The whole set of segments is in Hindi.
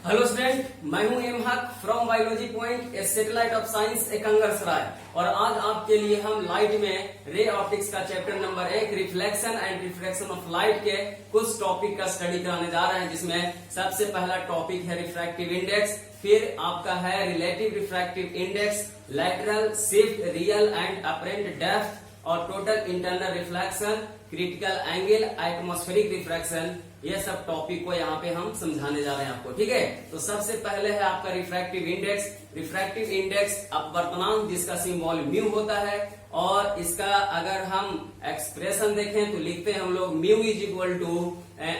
हेलो स्टूडेंट, मैं हूं एम हक from biology point A satellite of science Ekangarsarai. और आज आपके लिए हम लाइट में रे ऑप्टिक्स का chapter number 1 reflection and refraction of light के कुछ टॉपिक का स्टडी कराने जा रहे हैं, जिसमें सबसे पहला टॉपिक है रिफ्रैक्टिव इंडेक्स, फिर आपका है relative refractive index, lateral, shift, real and apparent depth और total internal reflection, critical angle, atmospheric refraction. ये सब टॉपिक को यहाँ पे हम समझाने जा रहे हैं आपको, ठीक है। तो सबसे पहले है आपका रिफ्रैक्टिव इंडेक्स। रिफ्रैक्टिव इंडेक्स अपवर्तनांक जिसका सिंबल म्यू होता है, और इसका अगर हम एक्सप्रेशन देखें तो लिखते हैं हम लोग mu is equal to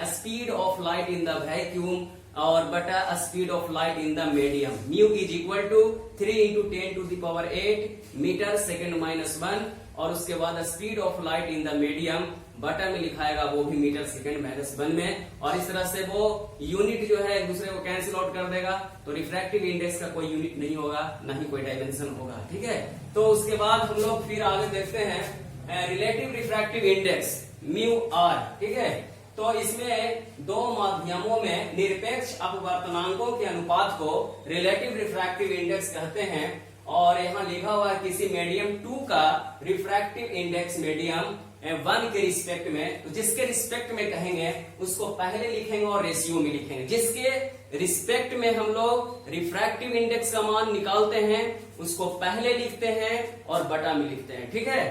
speed of light in the vacuum और बटा speed of light in the medium. Mu is equal to 3 × 10⁸ metre second -1, और उसके बाद speed of light in the medium बटा में लिखाएगा वो भी मीटर सेकेंड -1 में, और इस तरह से वो यूनिट जो है एक दूसरे को कैंसिल आउट कर देगा। तो रिफ्रैक्टिव इंडेक्स का कोई यूनिट नहीं होगा, ना ही कोई डायमेंशन होगा, ठीक है। तो उसके बाद हम लोग फिर आगे देखते हैं relative refractive index mu R, ठीक है। तो इसमें दो माध्यमों में निरपेक्ष अपवर्तनांकों के अनुपात को रिलेटिव रिफ्रैक्टिव इंडेक्स कहते हैं। और यहाँ लिखा हुआ है किसी मीडियम 2 का रिफ्रैक्टिव इंडेक्स मीडियम 1 के रिस्पेक्ट में, तो जिसके रिस्पेक्ट में कहेंगे उसको पहले लिखेंगे और रेशियो में लिखेंगे। जिसके रिस्पेक्ट में हम लोग रिफ्रैक्टिव इंडेक्स का मान निकालते हैं उसको पहले लिखते हैं और बटा में लिखते हैं, ठीक है।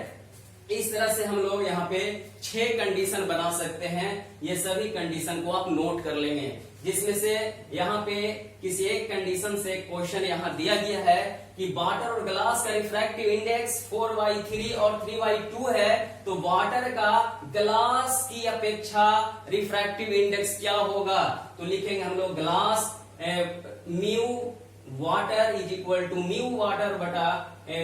इस तरह से हम लोग यहाँ पे 6 कंडीशन बना सकते हैं। ये सभी कंडीशन को आप नोट कर लेंगे, जिसमें से यहाँ पे किसी एक कंडीशन से क्वेश्चन यहाँ दिया गया है कि वाटर और ग्लास का रिफ्रैक्टिव इंडेक्स 4/3 और 3/2 है, तो वाटर का ग्लास की अपेक्षा रिफ्रैक्टिव इंडेक्स क्या होगा। तो लिखेंगे हम लोग glass mu water is equal to mu water बटा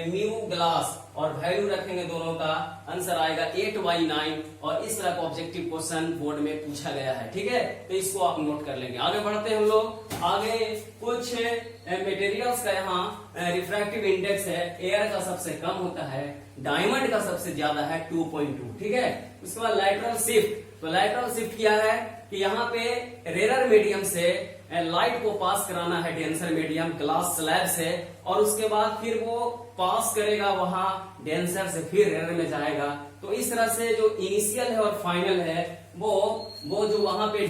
म्यू ग्लास, और वैल्यू रखेंगे दोनों का, आंसर आएगा 8/9। और इस तरह का ऑब्जेक्टिव क्वेश्चन बोर्ड में पूछा गया है, ठीक है। तो इसको आप नोट कर लेंगे। आगे बढ़ते हैं हम लोग। आगे कुछ मटेरियल्स का यहाँ रिफ्रैक्टिव इंडेक्स है। एयर का सबसे कम होता है, डायमंड का सबसे ज्यादा है 2.2, ठीक है। उसके बाद लैटरल शिफ्ट। तो लैटरल शिफ्ट क्या है कि यहाँ पे रेयर मीडियम से लाइट को पास कराना है डेंसर मीडियम ग्लास स्लैब से, और उसके बाद फिर वो पास करेगा वहां डेंसर से, फिर रेयर में जाएगा। तो इस तरह से जो इनिशियल है और फाइनल है वो जो वहां पे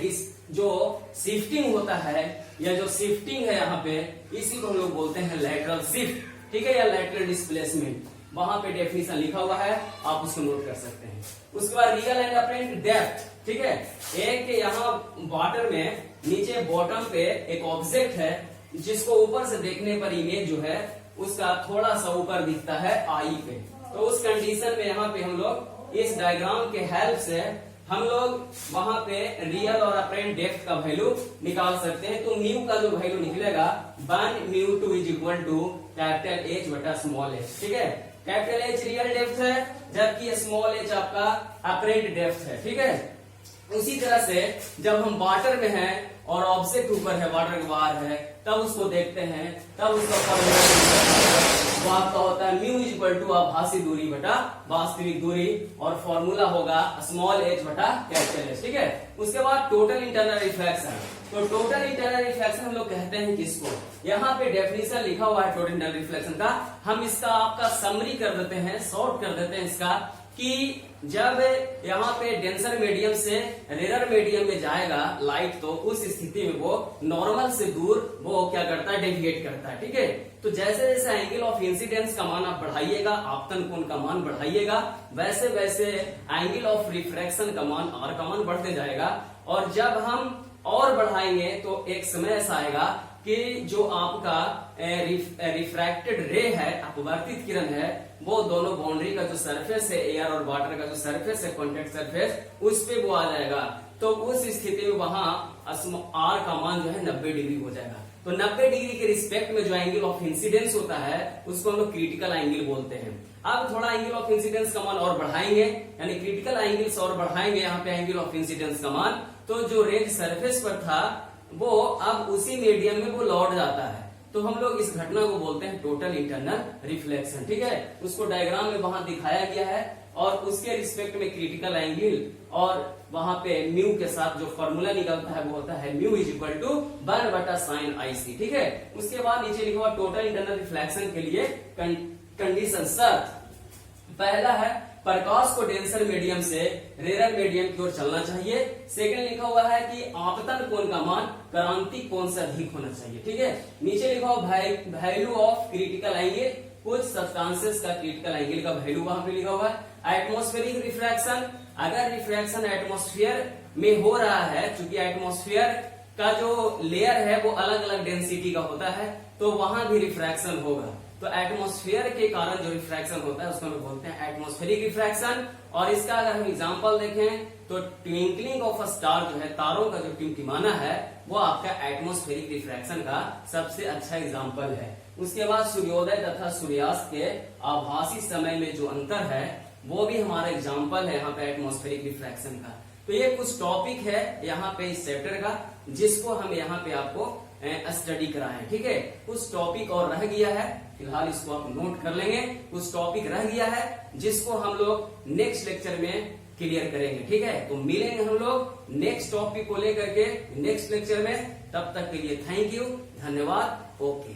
जो शिफ्टिंग होता है, या जो शिफ्टिंग है यहाँ पे, इसी को हम लोग बोलते हैं लैटरल शिफ्ट, ठीक है, या लैटरल डिस्प्लेसमेंट। वहां पे डेफिनेशन लिखा हुआ है, आप उसको नोट कर सकते हैं। उसके बाद रियल एंड अपरेंट डेप्थ, ठीक है। एक यहाँ वाटर में नीचे बॉटम पे एक ऑब्जेक्ट है, जिसको ऊपर से देखने पर इमेज जो है उसका थोड़ा सा ऊपर दिखता है आई पे। तो उस कंडीशन में यहाँ पे हम लोग इस डायग्राम के हेल्प से हम लोग वहां पे रियल और अपरेंट डेप्थ का वैल्यू निकाल सकते हैं। तो म्यू का जो वैल्यू निकलेगा 1μ2 is equal to capital H बटा स्मॉल h, ठीक है। कैपिटल H रियल डेप्थ है, जबकि स्मॉल h आपका अपरेंट डेप्थ है, ठीक है। उसी तरह से जब हम वाटर में हैं और ऑब्जेक्ट ऊपर है, वाटर के बाहर है, तब उसको देखते हैं, तब उसका फॉर्मूला आपका होता है म्यू इज इक्वल टू आभासी दूरी बटा वास्तविक दूरी, और फॉर्मूला होगा स्मॉल h बटा कैपिटल H, ठीक है। उसके बाद टोटल इंटरनल रिफ्लेक्शन। तो टोटल इंटरनल रिफ्लेक्शन हम लोग कहते हैं किसको, यहाँ पे डेफिनेशन लिखा हुआ है टोटल इंटरनल रिफ्लेक्शन का। हम इसका आपका समरी कर देते हैं, शॉर्ट कर देते हैं इसका, कि जब यहाँ पे डेंसर मीडियम से रेयर मीडियम में जाएगा लाइट, तो उस स्थिति में वो नॉर्मल से दूर वो क्या करता है, डेविएट करता है, ठीक है। तो जैसे जैसे एंगल ऑफ इंसिडेंस का मान आप बढ़ाइएगा, आपतन कोण का मान बढ़ाइएगा, वैसे वैसे एंगल ऑफ रिफ्रैक्शन का मान, आर का मान बढ़ते जाएगा। और जब हम और बढ़ाएंगे तो एक समय ऐसा आएगा कि जो आपका रिफ्रैक्टेड रे है, अपवर्तित किरण है, वो दोनों बाउंड्री का जो सरफेस है, एयर और वाटर का जो सरफेस है, कॉन्टेक्ट सरफेस, उस पे वो आ जाएगा। तो उस स्थिति में वहां आर का मान जो है 90 डिग्री हो जाएगा। तो 90 डिग्री के रिस्पेक्ट में जो एंगल ऑफ इंसिडेंस होता है उसको हम लोग क्रिटिकल एंगल बोलते हैं। अब थोड़ा एंगल ऑफ इंसिडेंस का मान और बढ़ाएंगे, यानी क्रिटिकल एंगल्स और बढ़ाएंगे यहाँ पे एंगल ऑफ इंसिडेंस का मान, तो जो रेंज सरफेस पर था वो अब उसी मीडियम में वो लौट जाता है। तो हम लोग इस घटना को बोलते हैं टोटल इंटरनल रिफ्लेक्शन। ठीक है, उसको डायग्राम में वहां दिखाया गया है और उसके रिस्पेक्ट में क्रिटिकल एंगल और वहां पे म्यू के साथ जो फॉर्मूला निकलता है वो होता है mu is equal to 1/sin IC। ठीक है, उसके बाद नीचे लिखा हुआ टोटल इंटरनल रिफ्लेक्शन के लिए कंडीशन शर्त। पहला है प्रकाश को डेंसर मीडियम से रेयर मीडियम की ओर चलना चाहिए। सेकंड लिखा हुआ है कि आपतन कोण का मान क्रांतिक कोण से अधिक होना चाहिए। ठीक है, नीचे लिखा हुआ वैल्यू ऑफ क्रिटिकल एंगल, कुछ सब्सटेंसेस का क्रिटिकल एंगल का वैल्यू वहां पे लिखा हुआ है। एटमॉस्फेरिक रिफ्रैक्शन, अगर रिफ्रैक्शन एटमॉस्फेयर में हो रहा है, चूंकि एटमॉस्फेयर का जो लेयर है वो अलग अलग डेंसिटी का होता है, तो वहां भी रिफ्रैक्शन होगा। तो एटमॉस्फेयर के कारण जो रिफ्रैक्शन होता है उसको हम बोलते हैं एटमॉस्फेरिक रिफ्रैक्शन। और इसका अगर हम एग्जांपल देखें तो ट्विंकलिंग ऑफ अ स्टार जो है, तारों का जो टिमटिमाना है, वो आपका एटमॉस्फेरिक रिफ्रैक्शन का सबसे अच्छा एग्जांपल है। उसके बाद सूर्योदय तथा सूर्यास्त के आभासी समय में जो अंतर है वो भी हमारा एग्जाम्पल है यहाँ पे एटमॉस्फेरिक रिफ्रैक्शन का। तो ये कुछ टॉपिक है यहाँ पे इस चैप्टर का जिसको हम यहाँ पे आपको स्टडी कराएं। ठीक है, कुछ टॉपिक और रह गया है, फिलहाल इसको आप नोट कर लेंगे। कुछ टॉपिक रह गया है जिसको हम लोग नेक्स्ट लेक्चर में क्लियर करेंगे। ठीक है, तो मिलेंगे हम लोग नेक्स्ट टॉपिक को लेकर के नेक्स्ट लेक्चर में। तब तक के लिए थैंक यू, धन्यवाद, ओके।